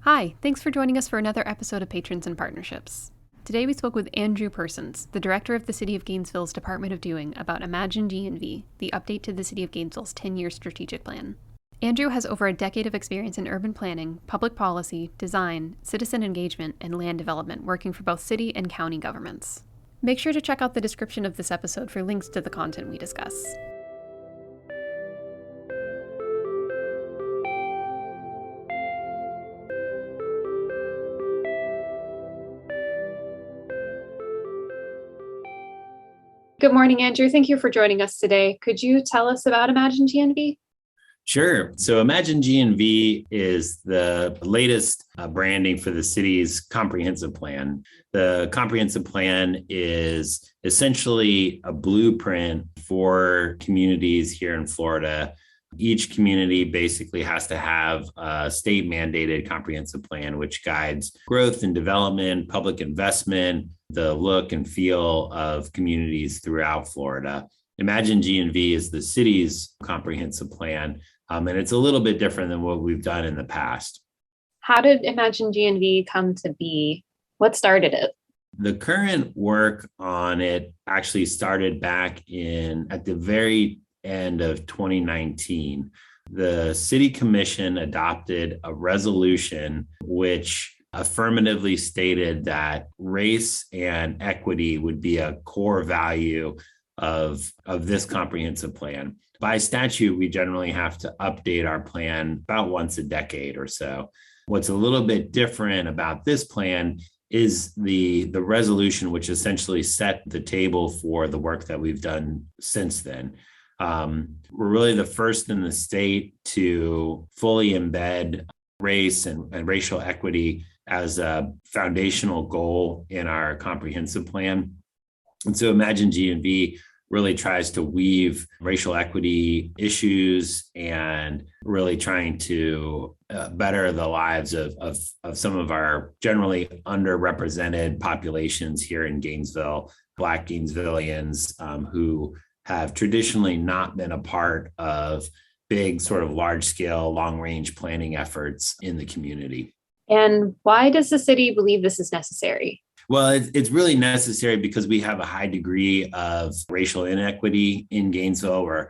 Hi, thanks for joining us for another episode of Patrons and Partnerships. Today we spoke with Andrew Persons, the director of the City of Gainesville's Department of Doing, about Imagine GNV, the update to the City of Gainesville's 10-year strategic plan. Andrew has over a decade of experience in urban planning, public policy, design, citizen engagement, and land development, working for both city and county governments. Make sure to check out the description of this episode for links to the content we discuss. Good morning, Andrew. Thank you for joining us today. Could you tell us about Imagine GNV? Sure. So Imagine GNV is the latest branding for the city's comprehensive plan. The comprehensive plan is essentially a blueprint for communities here in Florida. Each community basically has to have a state mandated comprehensive plan, which guides growth and development, public investment, the look and feel of communities throughout Florida. Imagine GNV is the city's comprehensive plan, and it's a little bit different than what we've done in the past. How did Imagine GNV come to be? What started it? The current work on it actually started back at the very end of 2019. The City Commission adopted a resolution which affirmatively stated that race and equity would be a core value of this comprehensive plan. By statute, we generally have to update our plan about once a decade or so. What's a little bit different about this plan is the resolution, which essentially set the table for the work that we've done since then. We're really the first in the state to fully embed race and racial equity as a foundational goal in our comprehensive plan. And so Imagine GNV really tries to weave racial equity issues and really trying to better the lives of some of our generally underrepresented populations here in Gainesville, Black Gainesvillians who have traditionally not been a part of big sort of large scale, long range planning efforts in the community. And why does the city believe this is necessary? Well, it's really necessary because we have a high degree of racial inequity in Gainesville. We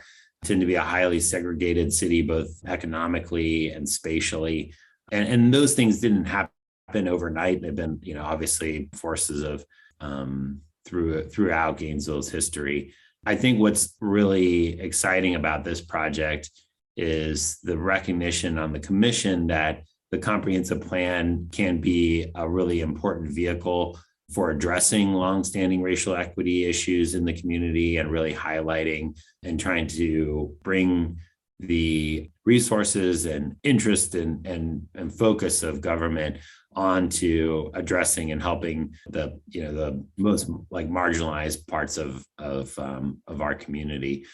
tend to be a highly segregated city, both economically and spatially. And those things didn't happen overnight. They've been, obviously forces of throughout Gainesville's history. I think what's really exciting about this project is the recognition on the commission that the comprehensive plan can be a really important vehicle for addressing longstanding racial equity issues in the community and really highlighting and trying to bring the resources and interest and focus of government onto addressing and helping the most marginalized parts of our community.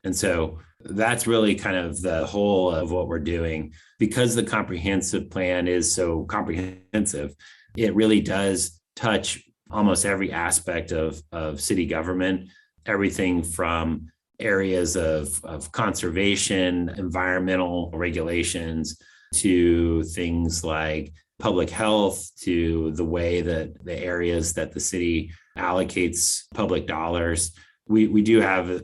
And so that's really kind of the whole of what we're doing. Because the comprehensive plan is so comprehensive, it really does touch almost every aspect of city government, everything from areas of conservation, environmental regulations, to things like public health, to the way that the areas that the city allocates public dollars. We do have,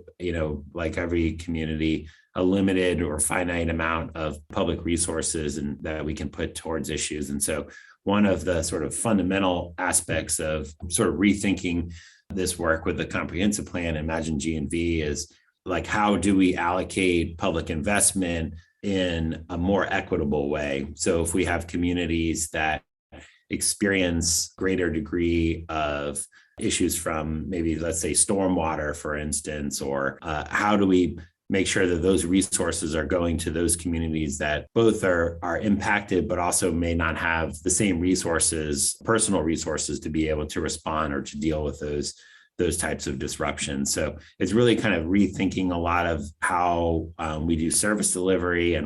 like every community, a limited or finite amount of public resources and that we can put towards issues. And so one of the sort of fundamental aspects of sort of rethinking this work with the comprehensive plan, Imagine GNV, is like, how do we allocate public investment in a more equitable way? So if we have communities that experience greater degree of issues from maybe, let's say, stormwater, for instance, or how do we make sure that those resources are going to those communities that both are impacted, but also may not have the same resources, personal resources, to be able to respond or to deal with those types of disruptions. So it's really kind of rethinking a lot of how we do service delivery and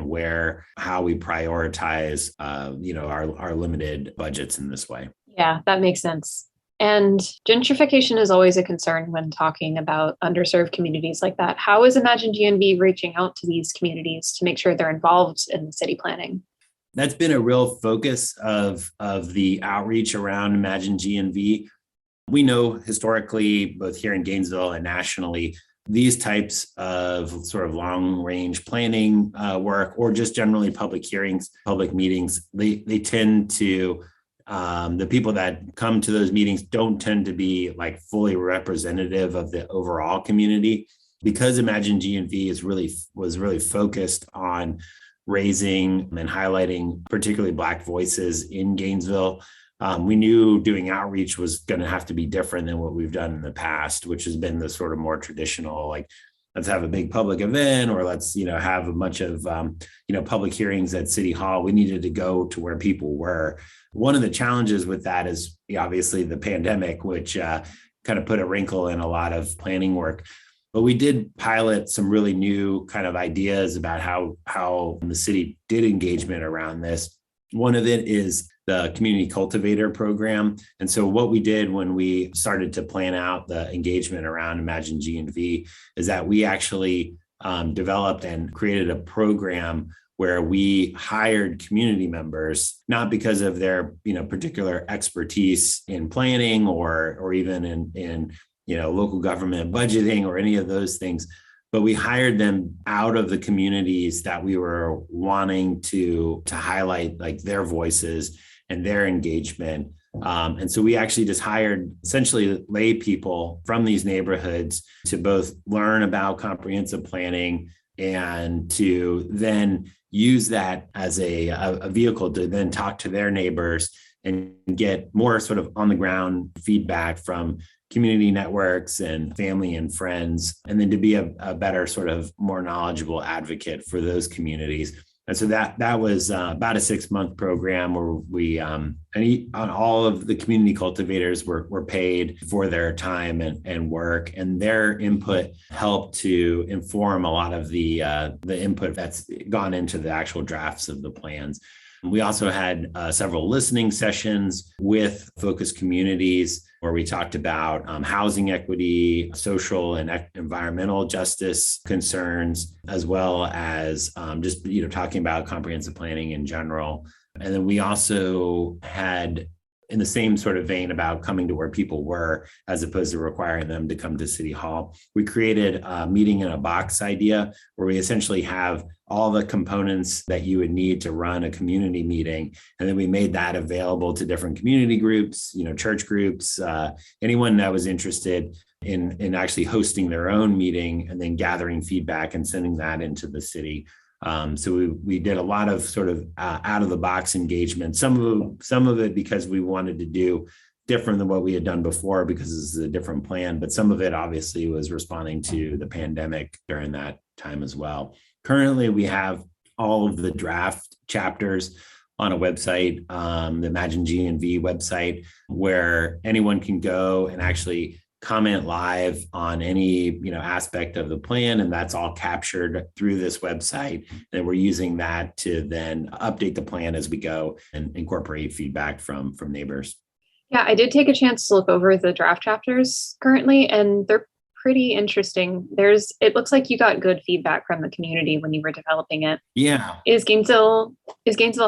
how we prioritize, our limited budgets in this way. Yeah, that makes sense. And gentrification is always a concern when talking about underserved communities like that. How is Imagine GNV reaching out to these communities to make sure they're involved in city planning? That's been a real focus of the outreach around Imagine GNV. We know historically, both here in Gainesville and nationally, these types of sort of long range planning work, or just generally public hearings, public meetings, they tend to, the people that come to those meetings don't tend to be like fully representative of the overall community. Because Imagine GNV was really focused on raising and highlighting particularly Black voices in Gainesville. We knew doing outreach was going to have to be different than what we've done in the past, which has been the sort of more traditional, like, let's have a big public event, or let's, have a bunch of, public hearings at City Hall. We needed to go to where people were. One of the challenges with that is obviously the pandemic, which kind of put a wrinkle in a lot of planning work. But we did pilot some really new kind of ideas about how the city did engagement around this. One of it is the community cultivator program. And so what we did when we started to plan out the engagement around Imagine GNV is that we actually developed and created a program where we hired community members, not because of their particular expertise in planning or even in local government budgeting or any of those things, but we hired them out of the communities that we were wanting to highlight, like, their voices and their engagement. And so we actually just hired essentially lay people from these neighborhoods to both learn about comprehensive planning and to then use that as a vehicle to then talk to their neighbors and get more sort of on the ground feedback from community networks and family and friends, and then to be a better sort of more knowledgeable advocate for those communities. And so that was about a 6-month program where we on all of the community cultivators were paid for their time and work, and their input helped to inform a lot of the input that's gone into the actual drafts of the plans. We also had several listening sessions with focus communities where we talked about housing equity, social and environmental justice concerns, as well as just talking about comprehensive planning in general. And then we also had, in the same sort of vein about coming to where people were, as opposed to requiring them to come to City Hall, we created a meeting in a box idea where we essentially have all the components that you would need to run a community meeting. And then we made that available to different community groups, church groups, anyone that was interested in actually hosting their own meeting and then gathering feedback and sending that into the city. So we did a lot of sort of out of the box engagement, some of it because we wanted to do different than what we had done before because this is a different plan, but some of it obviously was responding to the pandemic during that time as well. Currently, we have all of the draft chapters on a website, the Imagine GNV website, where anyone can go and actually comment live on any aspect of the plan, and that's all captured through this website. And we're using that to then update the plan as we go and incorporate feedback from neighbors. Yeah, I did take a chance to look over the draft chapters currently, and they're pretty interesting. It looks like you got good feedback from the community when you were developing it. Yeah. Is Gainesville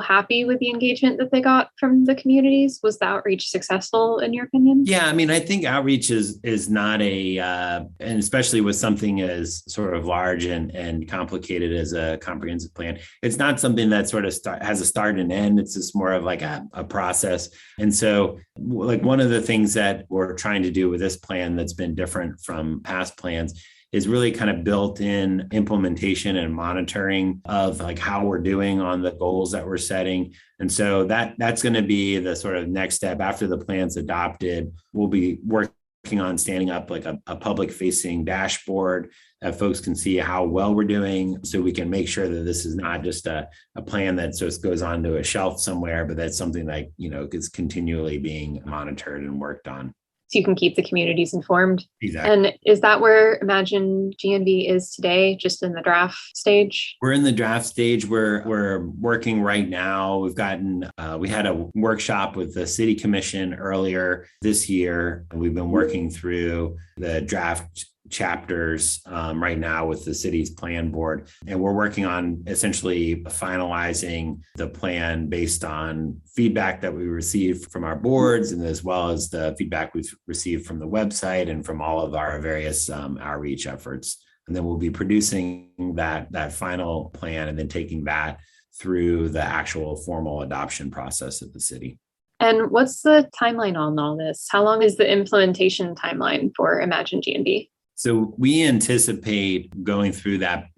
happy with the engagement that they got from the communities? Was the outreach successful in your opinion? Yeah, I mean, I think outreach is not and especially with something as sort of large and complicated as a comprehensive plan, it's not something that sort of has a start and end. It's just more of like a process. And so, like, one of the things that we're trying to do with this plan that's been different from past plans is really kind of built in implementation and monitoring of like how we're doing on the goals that we're setting. And so that's going to be the sort of next step after the plan's adopted. We'll be working on standing up like a public facing dashboard that folks can see how well we're doing, so we can make sure that this is not just a plan that just goes onto a shelf somewhere, but that's something that, is continually being monitored and worked on. So you can keep the communities informed. Exactly. And is that where Imagine GNV is today, just in the draft stage? We're in the draft stage. We're working right now. We had a workshop with the city commission earlier this year, and we've been working through the draft chapters right now with the city's plan board. And we're working on essentially finalizing the plan based on feedback that we received from our boards, and as well as the feedback we've received from the website and from all of our various outreach efforts. And then we'll be producing that final plan and then taking that through the actual formal adoption process of the city. And what's the timeline on all this? How long is the implementation timeline for Imagine GNV? So we anticipate going through that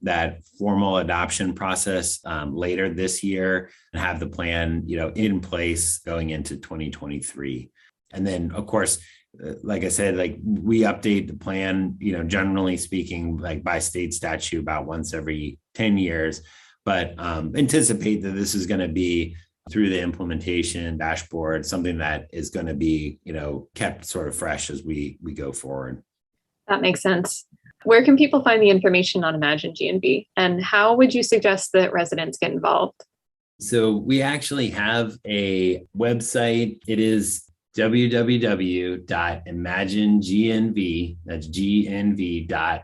formal adoption process later this year and have the plan, in place going into 2023. And then, of course, like I said, like we update the plan, generally speaking, like by state statute about once every 10 years, but anticipate that this is going to be through the implementation dashboard, something that is going to be, kept sort of fresh as we go forward. That makes sense. Where can people find the information on Imagine GNV, and how would you suggest that residents get involved? So we actually have a website. It is www.imaginegnv, that's gnv.conveo,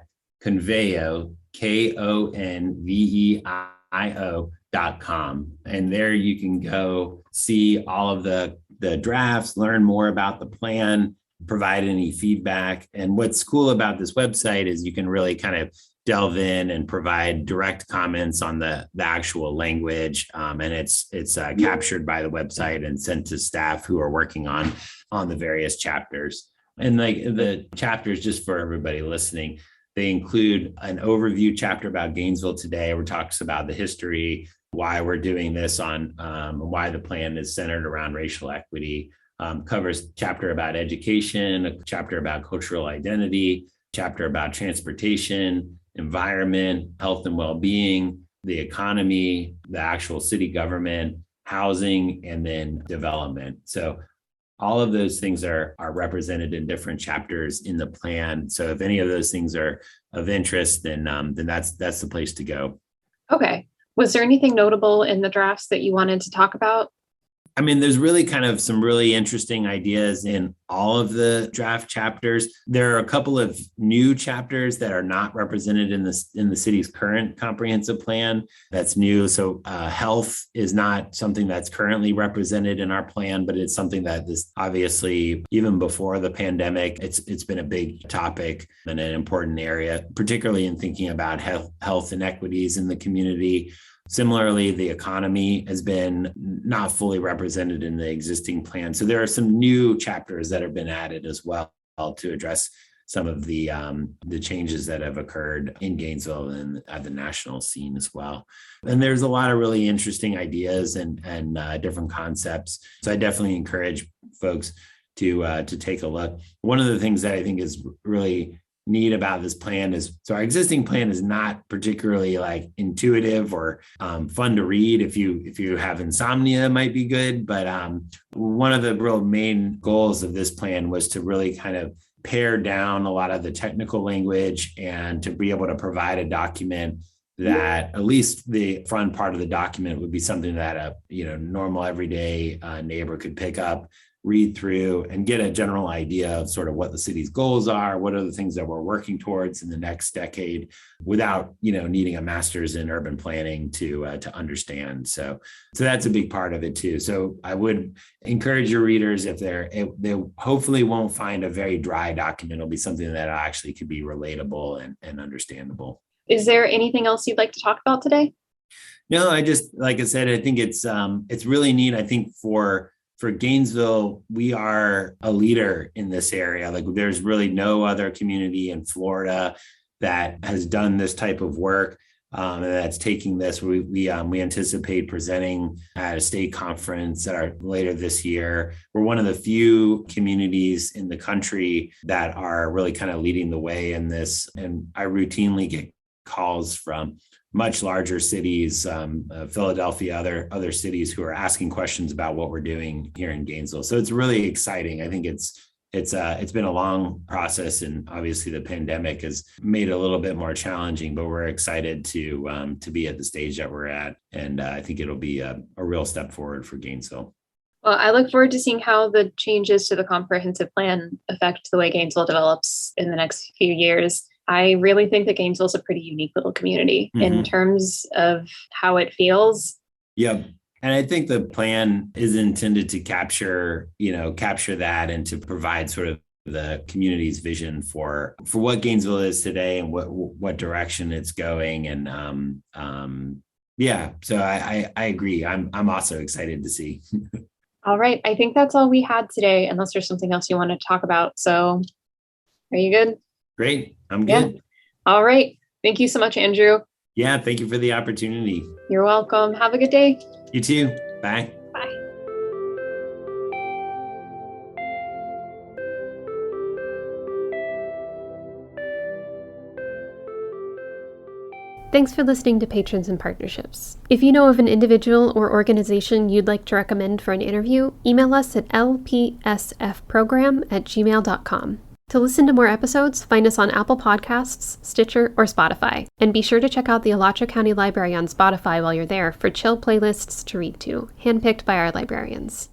konveio.com. And there you can go see all of the drafts, learn more about the plan, provide any feedback. And what's cool about this website is you can really kind of delve in and provide direct comments on the actual language. And it's captured by the website and sent to staff who are working on the various chapters. And like the chapters, just for everybody listening, they include an overview chapter about Gainesville today, where it talks about the history, why we're doing this on why the plan is centered around racial equity. Covers a chapter about education, a chapter about cultural identity, chapter about transportation, environment, health and well-being, the economy, the actual city government, housing, and then development. So all of those things are represented in different chapters in the plan. So if any of those things are of interest, then that's the place to go. Okay. Was there anything notable in the drafts that you wanted to talk about? I mean, there's really kind of some really interesting ideas in all of the draft chapters. There are a couple of new chapters that are not represented in the city's current comprehensive plan. That's new. So health is not something that's currently represented in our plan, but it's something that is obviously, even before the pandemic, it's been a big topic and an important area, particularly in thinking about health inequities in the community. Similarly, the economy has been not fully represented in the existing plan. So there are some new chapters that have been added as well to address some of the changes that have occurred in Gainesville and at the national scene as well. And there's a lot of really interesting ideas and different concepts. So I definitely encourage folks to take a look. One of the things that I think is really neat about this plan is, so our existing plan is not particularly like intuitive or fun to read. If you have insomnia, it might be good. But one of the real main goals of this plan was to really kind of pare down a lot of the technical language and to be able to provide a document that at least the front part of the document would be something that a normal everyday neighbor could pick up, read through, and get a general idea of sort of what the city's goals are, what are the things that we're working towards in the next decade, without needing a master's in urban planning to understand. So that's a big part of it too. So I would encourage your readers, if they hopefully won't find a very dry document, it'll be something that actually could be relatable and understandable. Is there anything else you'd like to talk about today? No, I just, like I said, I think it's really neat. I think for Gainesville, we are a leader in this area. Like there's really no other community in Florida that has done this type of work and that's taking this. We anticipate presenting at a state conference later this year. We're one of the few communities in the country that are really kind of leading the way in this. And I routinely get calls from much larger cities, Philadelphia, other cities who are asking questions about what we're doing here in Gainesville. So it's really exciting. I think it's been a long process, and obviously the pandemic has made it a little bit more challenging. But we're excited to be at the stage that we're at, and I think it'll be a real step forward for Gainesville. Well, I look forward to seeing how the changes to the comprehensive plan affect the way Gainesville develops in the next few years. I really think that Gainesville is a pretty unique little community in terms of how it feels. Yep. And I think the plan is intended to capture that and to provide sort of the community's vision for what Gainesville is today and what direction it's going. And so I agree. I'm also excited to see. All right. I think that's all we had today, unless there's something else you want to talk about. So are you good? Great. I'm good. Yeah. All right. Thank you so much, Andrew. Yeah. Thank you for the opportunity. You're welcome. Have a good day. You too. Bye. Bye. Thanks for listening to Patrons and Partnerships. If you know of an individual or organization you'd like to recommend for an interview, email us at lpsfprogram@gmail.com. To listen to more episodes, find us on Apple Podcasts, Stitcher, or Spotify. And be sure to check out the Alachua County Library on Spotify while you're there for chill playlists to read to, handpicked by our librarians.